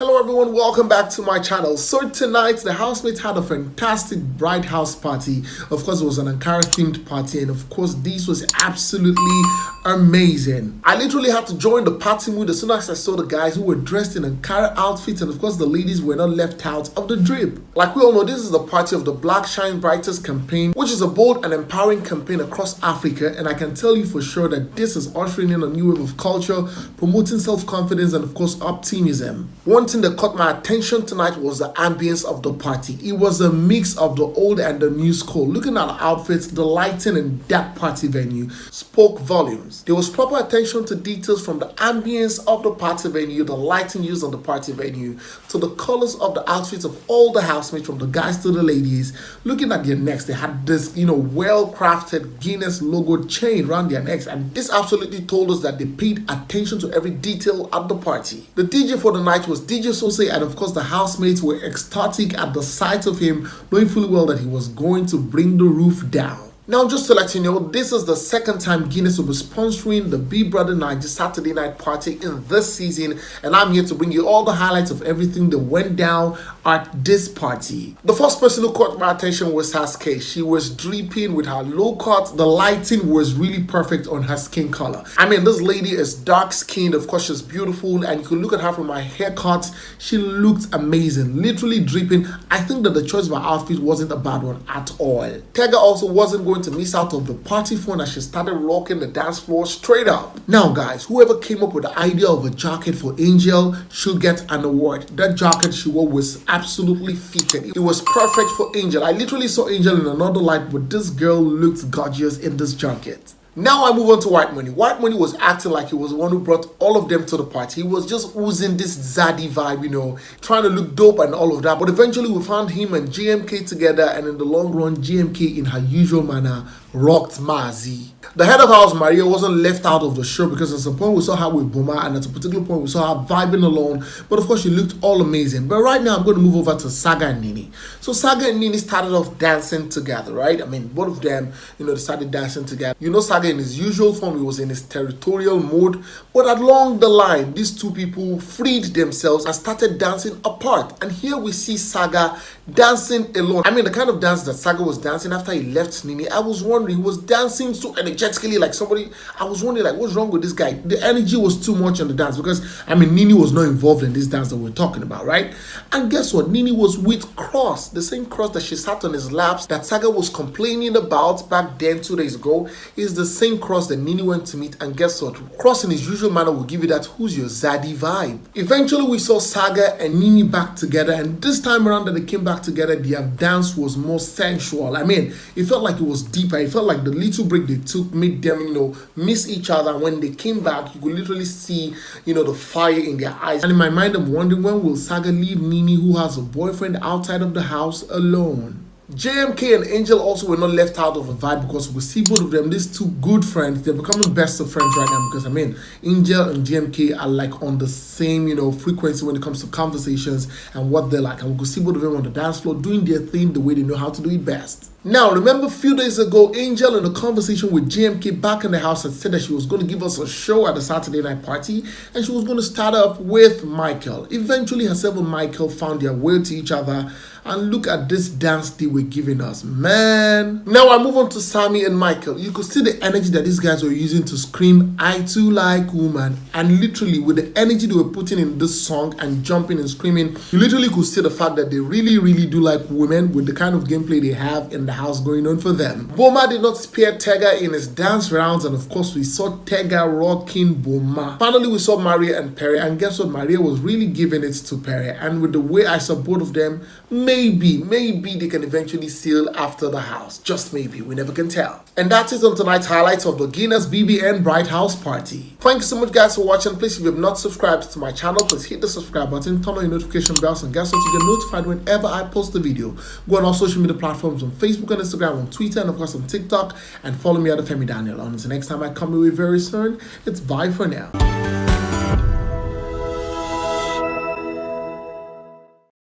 Hello everyone, welcome back to my channel. So tonight the housemates had a fantastic bride house party. Of course it was an Ankara themed party, and of course this was absolutely amazing. I literally had to join the party mood as soon as I saw the guys who were dressed in Ankara outfits, and of course the ladies were not left out of the drip. Like we all know, this is the party of the Black Shine Brightest campaign, which is a bold and empowering campaign across Africa, and I can tell you for sure that this is ushering in a new wave of culture, promoting self-confidence and of course optimism. One thing that caught my attention tonight was the ambience of the party. It was a mix of the old and the new school. Looking at the outfits, the lighting in that party venue spoke volumes. There was proper attention to details, from the ambience of the party venue, the lighting used on the party venue, to the colors of the outfits of all the housemates, from the guys to the ladies. Looking at their necks, they had this, well-crafted Guinness logo chain around their necks, and this absolutely told us that they paid attention to every detail at the party. The DJ for the night was DJ Sose, and of course the housemates were ecstatic at the sight of him, knowing fully well that he was going to bring the roof down. Now, just to let you know, this is the second time Guinness will be sponsoring the Bbnaija Saturday night party in this season, and I'm here to bring you all the highlights of everything that went down at this party. The first person who caught my attention was Haske. She was dripping with her low cut. The lighting was really perfect on her skin color. I mean, this lady is dark skinned, of course she's beautiful, and you can look at her from her haircut. She looked amazing, literally dripping. I think that the choice of her outfit wasn't a bad one at all. Tega also wasn't going to miss out of the party fun as she started rocking the dance floor straight up. Now guys, whoever came up with the idea of a jacket for Angel should get an award. That jacket she wore was absolutely fitted. It was perfect for Angel. I literally saw Angel in another light, but this girl looked gorgeous in this jacket. Now I move on to White Money. White Money was acting like he was the one who brought all of them to the party. He was just oozing this zaddy vibe, trying to look dope and all of that. But eventually we found him and GMK together, and in the long run, GMK in her usual manner rocked Mazi. The head of house, Maria, wasn't left out of the show, because at some point we saw her with Boma, and at a particular point we saw her vibing alone. But of course she looked all amazing. But right now I'm going to move over to Saga and Nini. So Saga and Nini started off dancing together, right? I mean, both of them, they started dancing together. Saga in his usual form, he was in his territorial mode. But along the line, these two people freed themselves and started dancing apart. And here we see Saga dancing alone. I mean, the kind of dance that Saga was dancing after he left Nini, I was wondering, he was dancing so energetically like somebody. I was wondering, like, what's wrong with this guy? The energy was too much on the dance, because I mean, Nini was not involved in this dance that we're talking about, right? And guess what? Nini was with Cross, the same Cross that she sat on his laps that Saga was complaining about back then 2 days ago, is the same Cross that Nini went to meet. And guess what? Cross in his usual manner will give you that who's your zaddy vibe. Eventually we saw Saga and Nini back together, and this time around that they came back together, their dance was more sensual. I mean, it felt like it was deeper. It felt like the little break they took made them, miss each other. When they came back, you could literally see, the fire in their eyes. And in my mind, I'm wondering, when will Saga leave Nini, who has a boyfriend outside of the house, alone? JMK and Angel also were not left out of the vibe, because we see both of them, these two good friends, they're becoming best of friends right now, because I mean, Angel and JMK are like on the same, frequency when it comes to conversations and what they're like. And we could see both of them on the dance floor doing their thing the way they know how to do it best. Now, remember a few days ago, Angel in a conversation with JMK back in the house had said that she was going to give us a show at the Saturday night party, and she was going to start off with Michael. Eventually, herself and Michael found their way to each other, and look at this dance they were giving us, man. Now I move on to Sammy and Michael. You could see the energy that these guys were using to scream, "I too like woman," and literally with the energy they were putting in this song and jumping and screaming, you literally could see the fact that they really, really do like women with the kind of gameplay they have in the house going on for them. Boma did not spare Tega in his dance rounds, and of course we saw Tega rocking Boma. Finally we saw Maria and Pere, and guess what? Maria was really giving it to Pere, and with the way I saw both of them, maybe they can eventually seal after the house. Just maybe, we never can tell. And that is on tonight's highlights of the Guinness BBN Bride House Party. Thank you so much guys for watching. Please, if you have not subscribed to my channel, please hit the subscribe button, turn on your notification bells, and guess what? You get notified whenever I post a video. Go on all social media platforms, on Facebook and Instagram, on Twitter, and of course on TikTok, and follow me at Femi Daniel. Until next time I come your way very soon, it's bye for now.